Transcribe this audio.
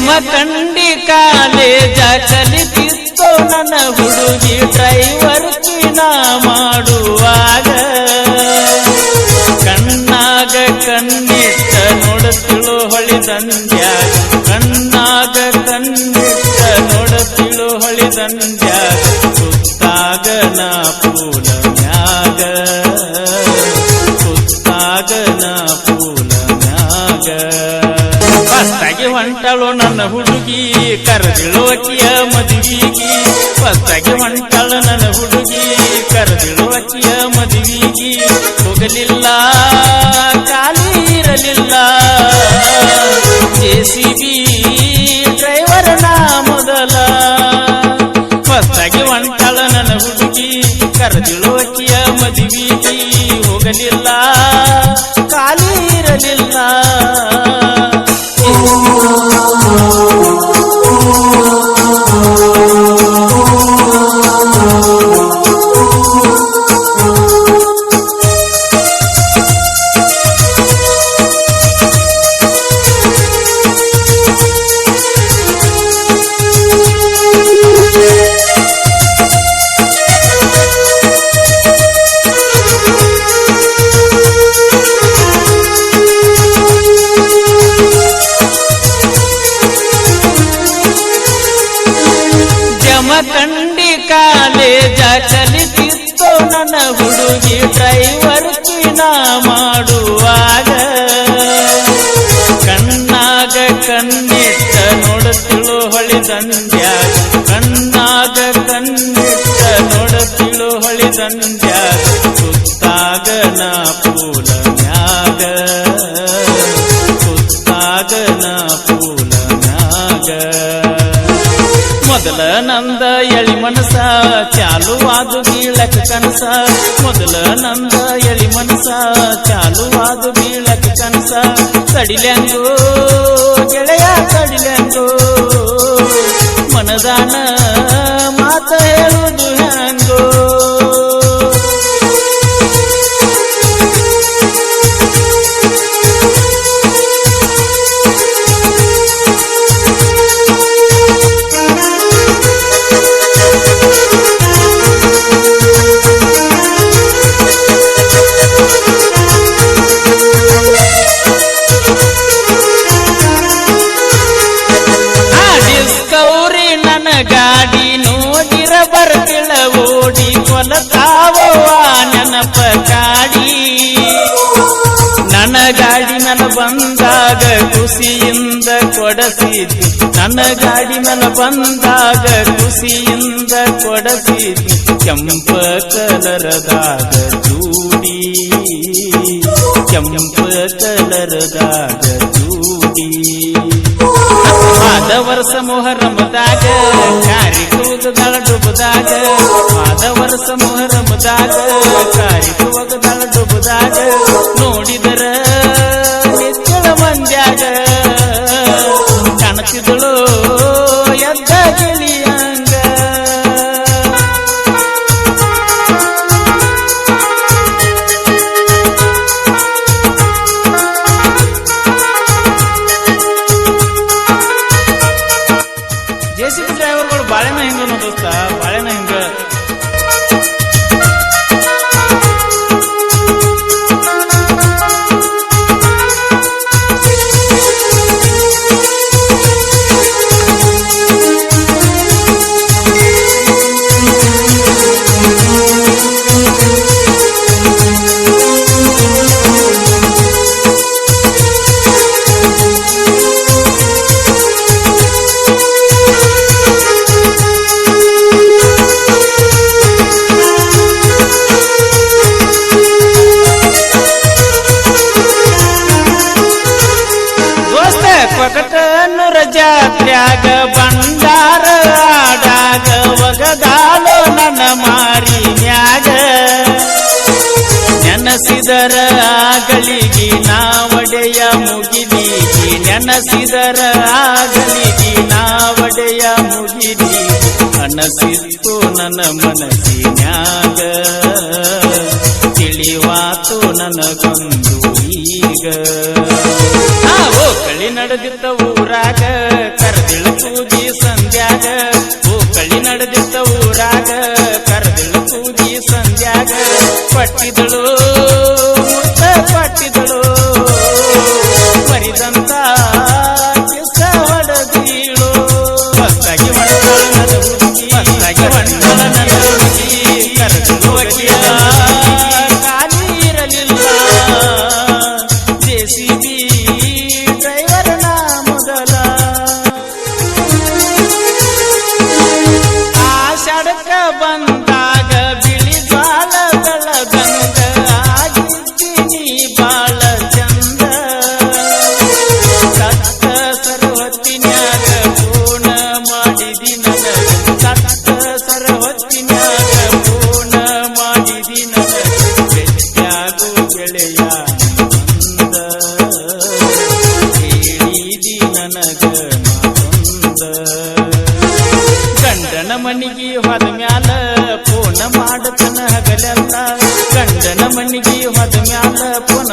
Jamkhandi college ಕಲಿತಿತ್ತು ನನ್ನ ಹುಡುಗಿ driver ಕಿನ ಮಾಡುವಾಗ ಕಣ್ಣಾಗ ಕಣ್ಣಿಟ್ಟ ನೋಡುತ್ತಿಳು ಹೊಳಿದಂದ್ಯಾಗ ಕಣ್ಣಾಗ ಕಣ್ಣಿಟ್ಟ ನೋಡುತ್ತಿಳು ಹೊಳಿದಂದ್ಯಾಗ ಸುತ್ತಾಗ ನಾ ಪೂಲ ಮ್ಯಾಗ ಸುತ್ತಾಗ ನಾ ಪೂಲ ಮ್ಯಾಗ ಹೊಸ್ತಾಗಿ ಹೊಂಟಳು ನನ್ನ ಹುಡುಗಿ ಕರೆದಿಳುವಕಿಯ ಮದುವಿಗಿ ಹೊಸ್ತಾಗಿ ಹೊಂಟಳು ನನ್ನ ಹುಡುಗಿ ಕರೆದಿಳುವಕಿಯ ಮದುವಿಗಿ ಹೋಗಲಿಲ್ಲ ಖಾಲಿ ಇರಲಿಲ್ಲ ಜೆಸಿಬಿ ಡ್ರೈವರ್ ನಾ ಮೊದಲ ಹೊಸ್ತಾಗಿ ಹೊಂಟಳು ನನ್ನ ಹುಡುಗಿ ಕರೆದಿಳುವಕಿಯ ಮದುವಿಗಿ ಹೋಗಲಿಲ್ಲ ಖಾಲಿ ಇರಲಿಲ್ಲ ಜಮಖಂಡಿ ಕಾಲೇಜ ಕಲಿತಿತ್ತು ನನ್ನ ಹುಡುಗಿ ಡ್ರೈವರ್ ಕಿನ ಮಾಡುವಾಗ ಕಣ್ಣಾಗ ಕಣ್ಣಿಟ್ಟ ನೋಡುತ್ತಿಳು ಹೊಳಿದಂದ್ಯಾಗ ಕಣ್ಣಾಗ ಕಣ್ಣಿಟ್ಟ ನೋಡುತ್ತಿಳು ಹೊಳಿದಂದ್ಯಾಗ ಸುತ್ತಾಗ ನಾ ಪೂಲ ಮ್ಯಾಗ ಸುತ್ತಾಗ ನಾ ಪೂಲ ಮ್ಯಾಗ ಮೊದಲ ನಂದ ಎಳಿ ಮನಸ ಚಾಲುವಾದು ಬೀಳಕ ಕನಸ ಮೊದಲ ನಂದ ಎಳಿ ಮನಸ ಚಾಲುವಾದು ಬೀಳಕ ಕನಸ ತಡಿಲೆಂಗೋ ಗೆಳೆಯ ತಡಿಲೆಂಗೋ ಮನದಾನ ಮಾತ ಹೇಳುವುದು ಹೆಂಗೋ ಗಾಡಿ ನೋಡಿರ ಬರ್ತಿಳ ಓಡಿ ಕೊಲತಾವೋ ನೆನಪ ಕಾಡಿ ನನ್ನ ಗಾಡಿ ನನ್ನ ಬಂದಾಗ ಖುಷಿಯಿಂದ ಕೊಡಸಿದ್ದಿ ನನ್ನ ಗಾಡಿ ನನ್ನ ಬಂದಾಗ ಖುಷಿಯಿಂದ ಕೊಡಸಿದ್ದಿ ಕೆಂಪ ಕಲರದಾಗ ಜೂಡಿ ಕೆಂಪ ಕಲರದಾಗ ಜೂಡಿ ಆದ ವರ್ಷ ಮೊಹರಮದಾಗ ಕಾರಿ ಕೂದದಳ ಡುಬದಾಗ ಆದ ವರ್ಷ ಮೊಹರಮದಾಗ ಕಾರಿ ಕೂದದಳ ಡುಬದಾಗ ನೋಡಿದರ ನಿತ್ಯಳ ಮಂದ್ಯಾಗ ಕಾಣತಿದಳು ಎದ್ದ ಗಿಳಿಯಂಗ ಜೆಸಿಬಿ ಡ್ರೈವರ್ಗಳು ಬಾಳೆನ ಹಿಂಗ ದೋಸ್ತ ಬಾಳೆನ ಹಿಂಗ ಕೊಕಟನ್ನೂರ ಜಾತ್ರ್ಯಾಗ ಬಂಡಾರ ಆಡಾಗ ಒಗದಾಲೋ ನನ್ನ ಮಾರಿ ಮ್ಯಾಗ ನೆನಸಿದರ ಆಗಲಿಗಿ ನಾವಡೆಯ ಮುಗಿಲಿಗಿ ನೆನಸಿದರ ಆಗಲಿಗಿ ನಾವಡೆಯ ಮುಗಿಲಿಗಿ ಅನಸಿತ್ತು ನನ್ನ ಮನಸ್ಸಿನ್ಯಾಗ ತಿಳಿವಾತು ನನಗೊಂದು ಈಗ ಕಳಿ ನಡೆದಿದ್ದ ಊರಾಗ ಕರ ಹೊತ್ತಿನ್ಯಾಗ ಫೋನ ಮಾಡಿದಿ ನನಗ ಬೆಟ್ಟಾಗೋ ಗೆಳೆಯ ಬಂದ ಹೇಳಿದಿ ನನಗ ಮಾತೊಂದ ಗಂಡನ ಮನಿಗೆ ಹೋದ ಮ್ಯಾಲ ಫೋನ ಮಾಡತನ ಹಗಲೆಲ್ಲ ಗಂಡನ ಮನಿಗೆ ಹೋದ ಮ್ಯಾಲ ಫೋನ